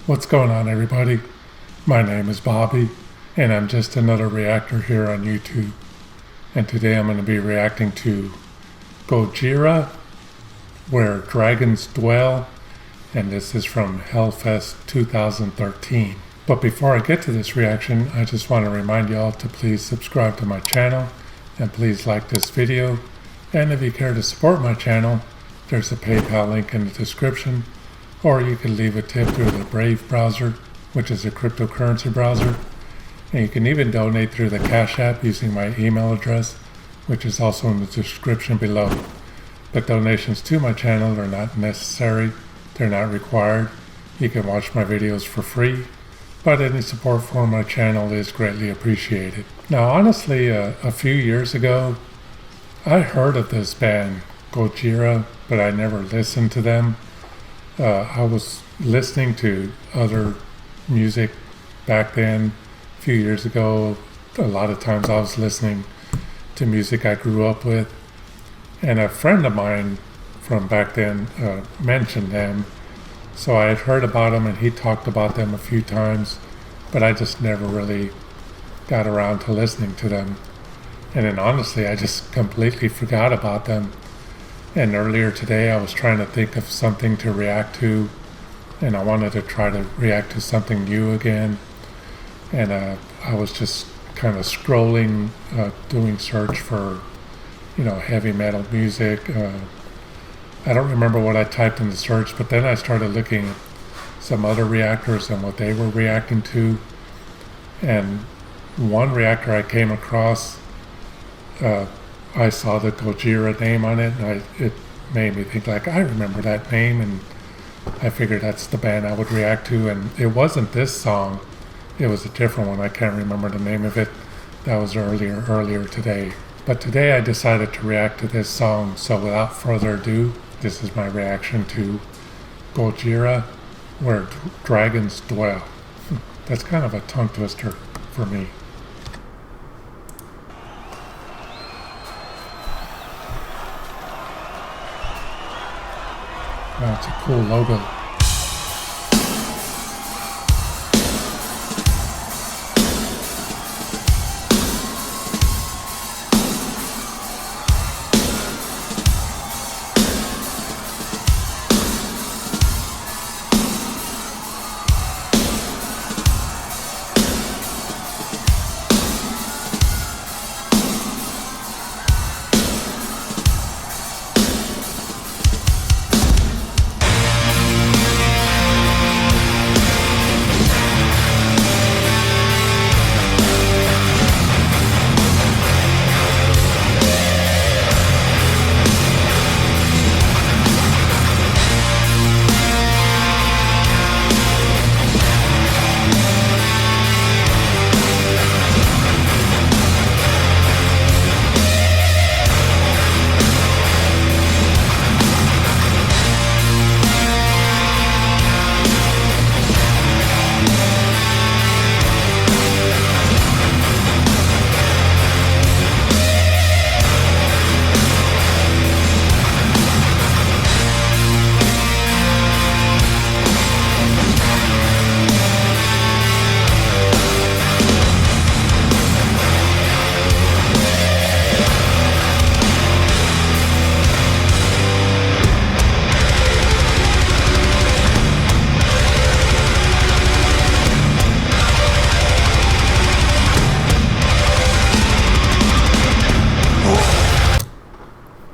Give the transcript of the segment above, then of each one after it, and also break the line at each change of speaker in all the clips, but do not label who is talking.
What's going on, everybody? My name is Bobby, and I'm just another reactor here on YouTube. And today I'm going to be reacting to Gojira, Where Dragons Dwell, and this is from Hellfest 2013. But before I get to this reaction, I just want to remind y'all to please subscribe to my channel, and please like this video. And if you care to support my channel, there's a PayPal link in the description, or you can leave a tip through the Brave browser, which is a cryptocurrency browser. And you can even donate through the Cash App using my email address, which is also in the description below. But donations to my channel are not necessary, they're not required. You can watch my videos for free, but any support for my channel is greatly appreciated. Now honestly, a few years ago, I heard of this band, Gojira, but I never listened to them. I was listening to other music back then, a few years ago. A lot of times I was listening to music I grew up with. And a friend of mine from back then mentioned them. So I had heard about them and he talked about them a few times, but I just never really got around to listening to them. And then honestly, I just completely forgot about them. And earlier today I was trying to think of something to react to, and I wanted to try to react to something new again. And I was just kind of scrolling, doing search for, heavy metal music. I don't remember what I typed in the search, but then I started looking at some other reactors and what they were reacting to. And one reactor I came across, I saw the Gojira name on it, and it made me think, like, I remember that name, and I figured that's the band I would react to. And it wasn't this song, it was a different one. I can't remember the name of it. That was earlier today. But today I decided to react to this song, so without further ado, this is my reaction to Gojira, Where Dragons Dwell. That's kind of a tongue twister for me. It's a cool logo.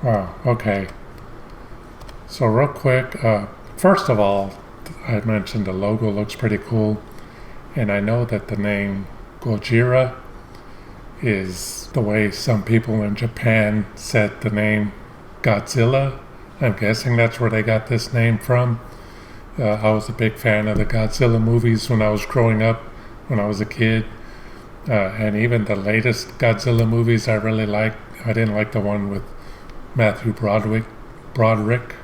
Wow, okay. So real quick, first of all, I mentioned the logo looks pretty cool, and I know that the name Gojira is the way some people in Japan said the name Godzilla. I'm guessing that's where they got this name from. I was a big fan of the Godzilla movies when I was growing up, when I was a kid. And even the latest Godzilla movies I really liked. I didn't like the one with Matthew Broderick.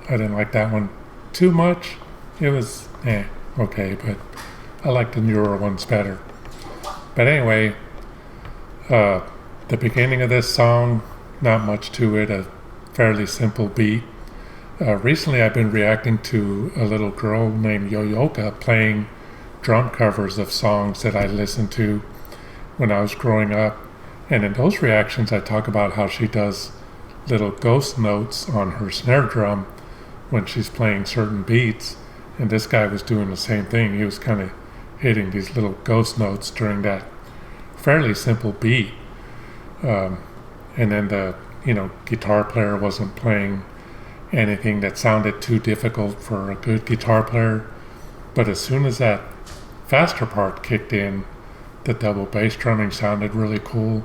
I didn't like that one too much. It was okay, but I like the newer ones better. But anyway, the beginning of this song, not much to it, a fairly simple beat. Recently, I've been reacting to a little girl named Yoyoka playing drum covers of songs that I listened to when I was growing up. And in those reactions, I talk about how she does little ghost notes on her snare drum when she's playing certain beats. And this guy was doing the same thing. He was kind of hitting these little ghost notes during that fairly simple beat. And then the guitar player wasn't playing anything that sounded too difficult for a good guitar player. But as soon as that faster part kicked in, the double bass drumming sounded really cool.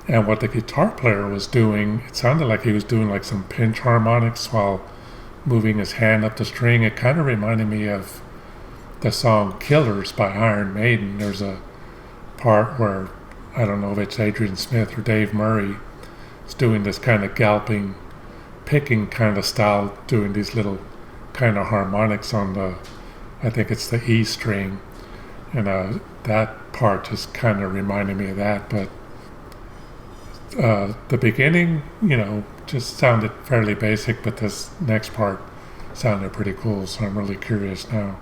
And what the guitar player was doing, it sounded like he was doing like some pinch harmonics while moving his hand up the string. It kind of reminded me of the song Killers by Iron Maiden. There's a part where, I don't know if it's Adrian Smith or Dave Murray, is doing this kind of galloping, picking kind of style, doing these little kind of harmonics on the, I think it's the E string. And that part just kind of reminded me of that. But the beginning, just sounded fairly basic, but this next part sounded pretty cool, so I'm really curious now.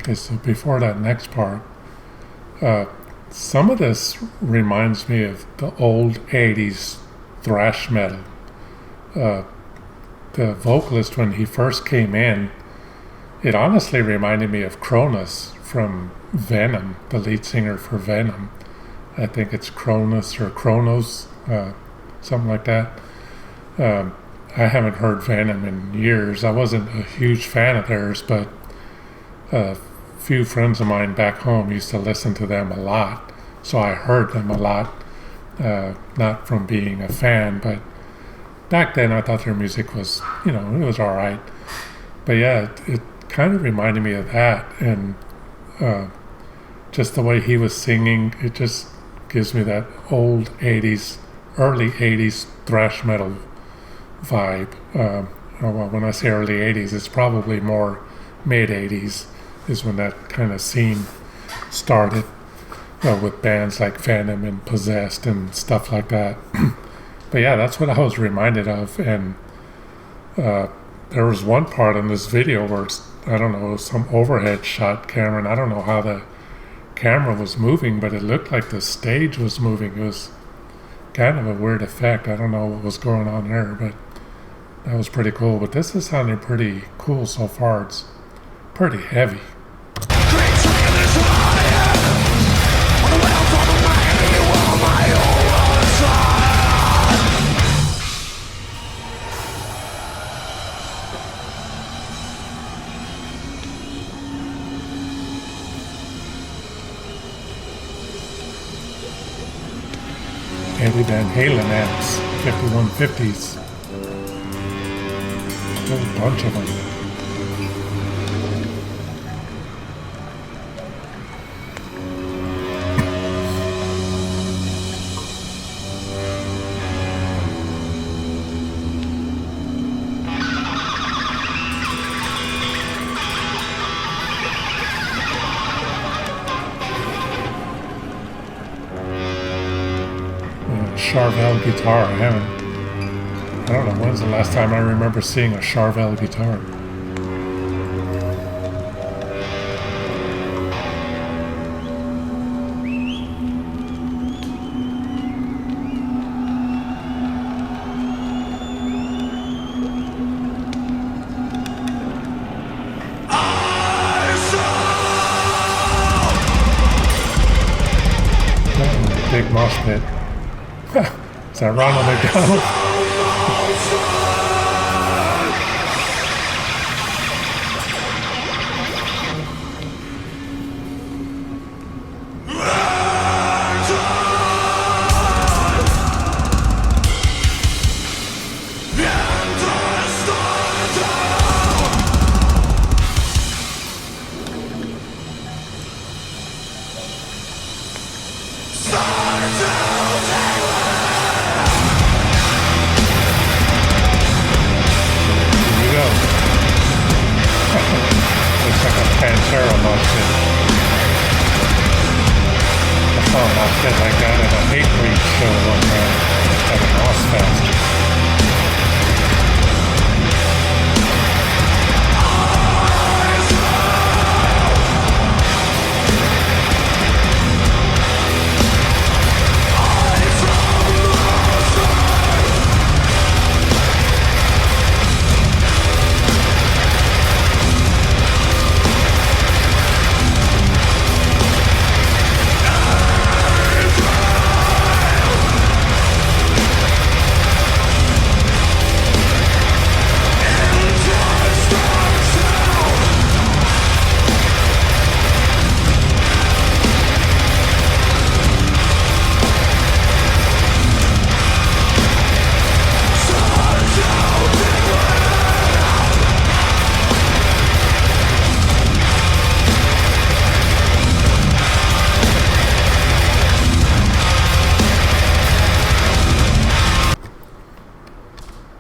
Okay, so before that next part, some of this reminds me of the old 80s thrash metal. The vocalist, when he first came in, it honestly reminded me of Cronus from Venom, the lead singer for Venom. I think it's Cronus or Kronos, something like that. I haven't heard Venom in years. I wasn't a huge fan of theirs, but a few friends of mine back home used to listen to them a lot, so I heard them a lot, not from being a fan, but back then I thought their music was, it was all right. But yeah, it kind of reminded me of that, and just the way he was singing, it just gives me that old 80s, early 80s thrash metal vibe. Well, when I say early 80s, it's probably more mid 80s is when that kind of scene started, with bands like Venom and Possessed and stuff like that. But yeah, that's what I was reminded of, and There was one part in this video where it's, I don't know, some overhead shot camera, and I don't know how the camera was moving, but it looked like the stage was moving. It was kind of a weird effect. I don't know what was going on there, but that was pretty cool. But this is sounding pretty cool so far. It's pretty heavy. Eddie Van Halen amps, 5150s. A whole bunch of them. Charvel guitar. I don't know when's the last time I remember seeing a Charvel guitar. Big mosh pit. Is that Ronald McDonald?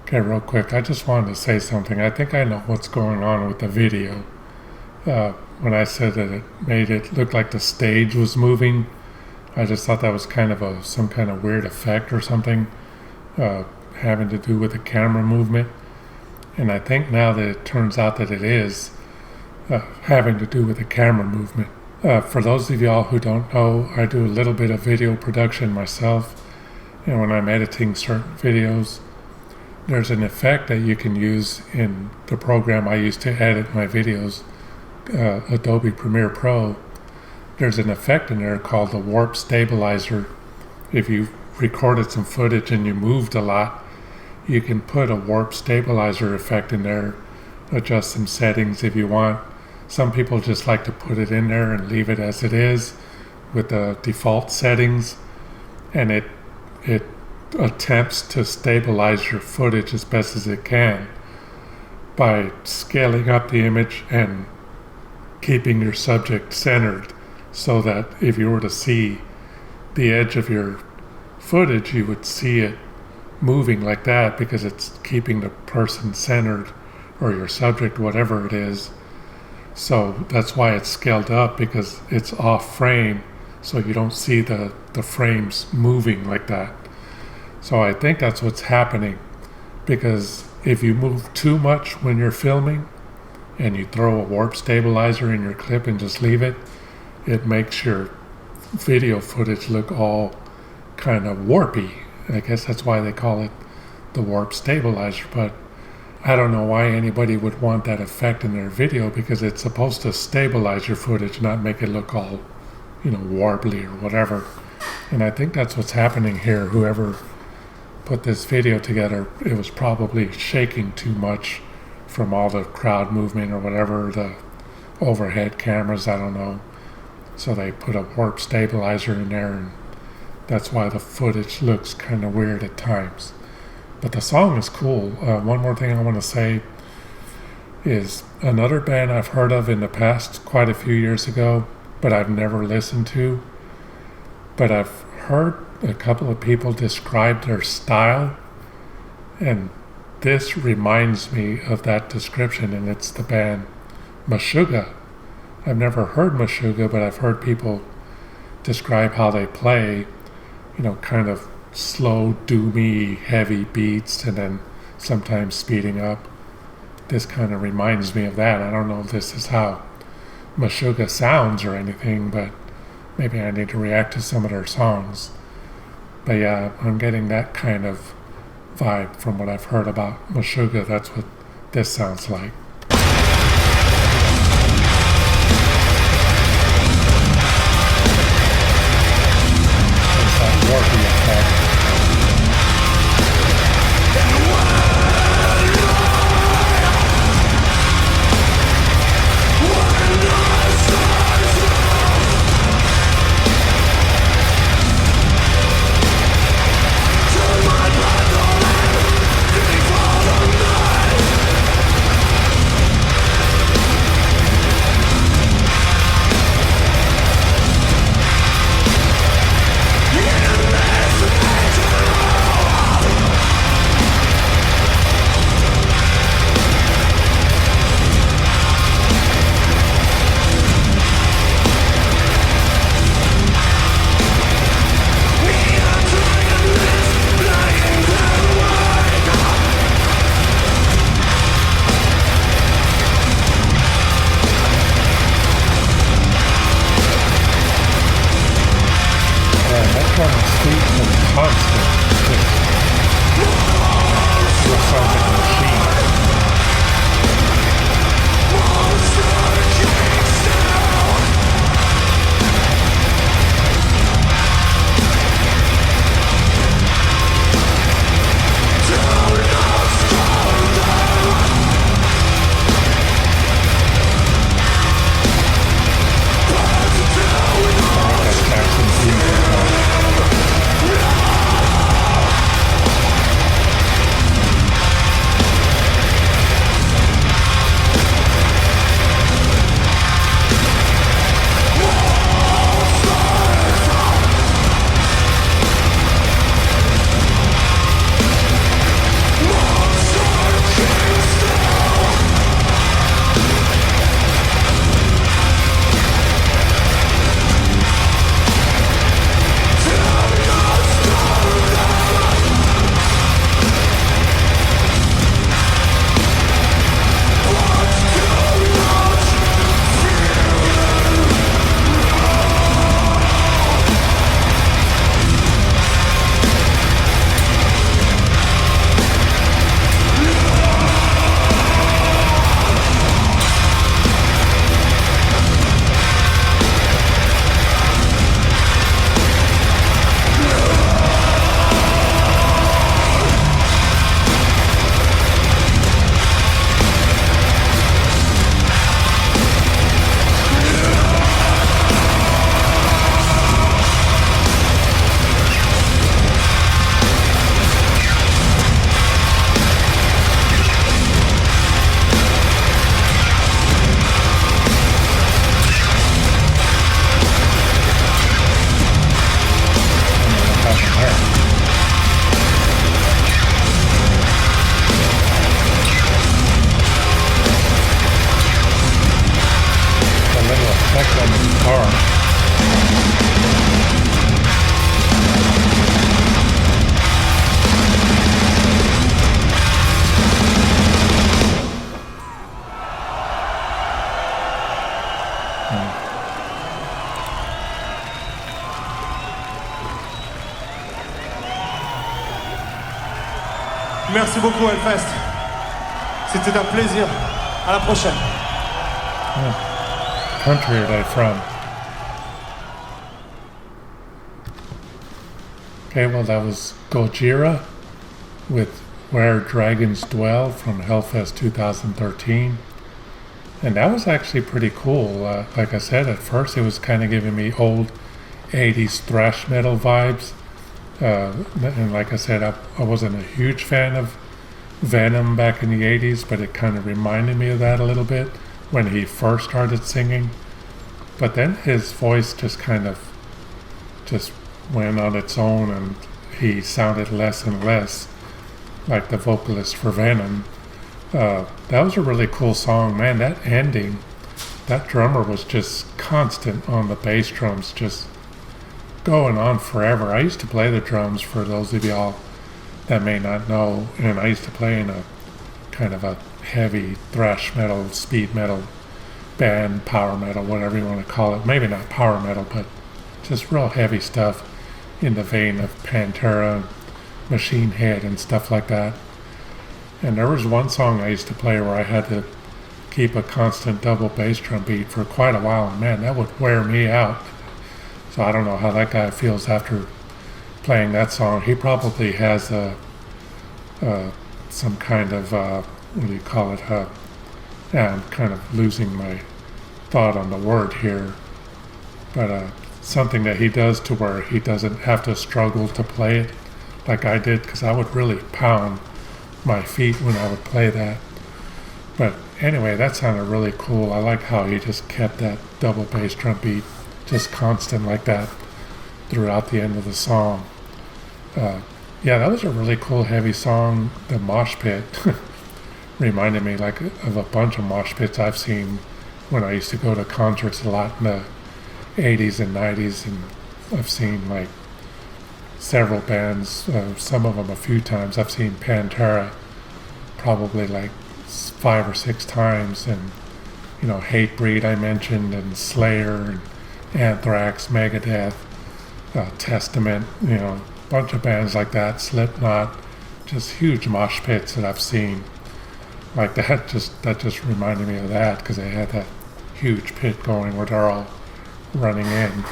Okay, real quick, I just wanted to say something. I think I know what's going on with the video. When I said that it made it look like the stage was moving, I just thought that was kind of some kind of weird effect or something, having to do with the camera movement. And I think now that it turns out that it is having to do with the camera movement. For those of y'all who don't know, I do a little bit of video production myself, and when I'm editing certain videos, there's an effect that you can use in the program I use to edit my videos, Adobe Premiere Pro. There's an effect in there called the warp stabilizer. If you recorded some footage and you moved a lot, you can put a warp stabilizer effect in there, adjust some settings if you want. Some people just like to put it in there and leave it as it is with the default settings, and it attempts to stabilize your footage as best as it can by scaling up the image and keeping your subject centered, so that if you were to see the edge of your footage, you would see it moving like that because it's keeping the person centered, or your subject, whatever it is. So that's why it's scaled up, because it's off frame, so you don't see the frames moving like that. So I think that's what's happening, because if you move too much when you're filming and you throw a warp stabilizer in your clip and just leave it, it makes your video footage look all kind of warpy. I guess that's why they call it the warp stabilizer, but I don't know why anybody would want that effect in their video, because it's supposed to stabilize your footage, not make it look all, warbly or whatever. And I think that's what's happening here. Whoever put this video together, it was probably shaking too much from all the crowd movement or whatever, the overhead cameras, I don't know. So they put a warp stabilizer in there, and that's why the footage looks kind of weird at times. But the song is cool. One more thing I want to say is another band I've heard of in the past, quite a few years ago, but I've never listened to. But I've heard a couple of people describe their style, and this reminds me of that description, and it's the band Meshuggah. I've never heard Meshuggah, but I've heard people describe how they play, kind of slow, doomy, heavy beats, and then sometimes speeding up. This kind of reminds me of that. I don't know if this is how Meshuggah sounds or anything, but maybe I need to react to some of their songs. But yeah, I'm getting that kind of vibe from what I've heard about Meshuggah. That's what this sounds like. There's that warpy effect.
Merci beaucoup Hellfest. C'était un plaisir. À la prochaine.
Country are they from? Okay, well that was Gojira with Where Dragons Dwell from Hellfest 2013. And that was actually pretty cool. Like I said, at first it was kind of giving me old 80s thrash metal vibes. And like I said, I wasn't a huge fan of Venom back in the 80s, but it kind of reminded me of that a little bit when he first started singing. But then his voice just kind of just went on its own, and he sounded less and less like the vocalist for Venom. That was a really cool song, man. That ending, that drummer was just constant on the bass drums, just going on forever. I used to play the drums, for those of y'all that may not know, and I used to play in a kind of a heavy thrash metal, speed metal band, power metal, whatever you want to call it. Maybe not power metal, but just real heavy stuff in the vein of Pantera, Machine Head, and stuff like that. And there was one song I used to play where I had to keep a constant double bass drum beat for quite a while, and man, that would wear me out. So I don't know how that guy feels after playing that song. He probably has some kind of, what do you call it? I'm kind of losing my thought on the word here. But something that he does to where he doesn't have to struggle to play it like I did, because I would really pound my feet when I would play that. But anyway, that sounded really cool. I like how he just kept that double bass drum beat just constant like that throughout the end of the song. Yeah, that was a really cool heavy song. The mosh pit reminded me like of a bunch of mosh pits I've seen when I used to go to concerts a lot in the 80s and 90s, and I've seen like several bands, some of them a few times. I've seen Pantera probably like 5 or 6 times, and you know, Hatebreed I mentioned, and Slayer, and Anthrax, Megadeth, Testament, you know, a bunch of bands like that, Slipknot, just huge mosh pits that I've seen like that. That just reminded me of that, because they had that huge pit going where they're all running in.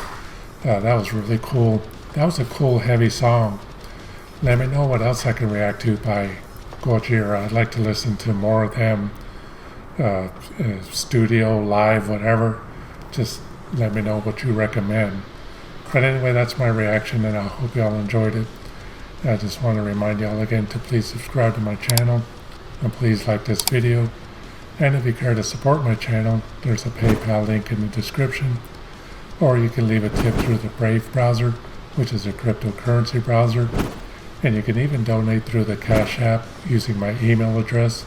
That was really cool. That was a cool heavy song. Let me know what else I can react to by Gojira. I'd like to listen to more of them, studio, live, whatever. Just let me know what you recommend. But anyway, that's my reaction, and I hope y'all enjoyed it. I just want to remind y'all again to please subscribe to my channel, and please like this video. And if you care to support my channel, there's a PayPal link in the description, or you can leave a tip through the Brave browser, which is a cryptocurrency browser, and you can even donate through the Cash App using my email address,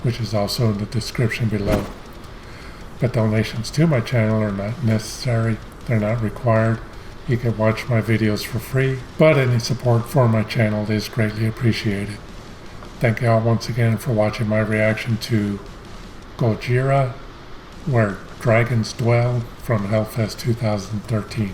which is also in the description below. But donations to my channel are not necessary, they're not required. You can watch my videos for free, but any support for my channel is greatly appreciated. Thank you all once again for watching my reaction to Gojira, Where Dragons Dwell from Hellfest 2013.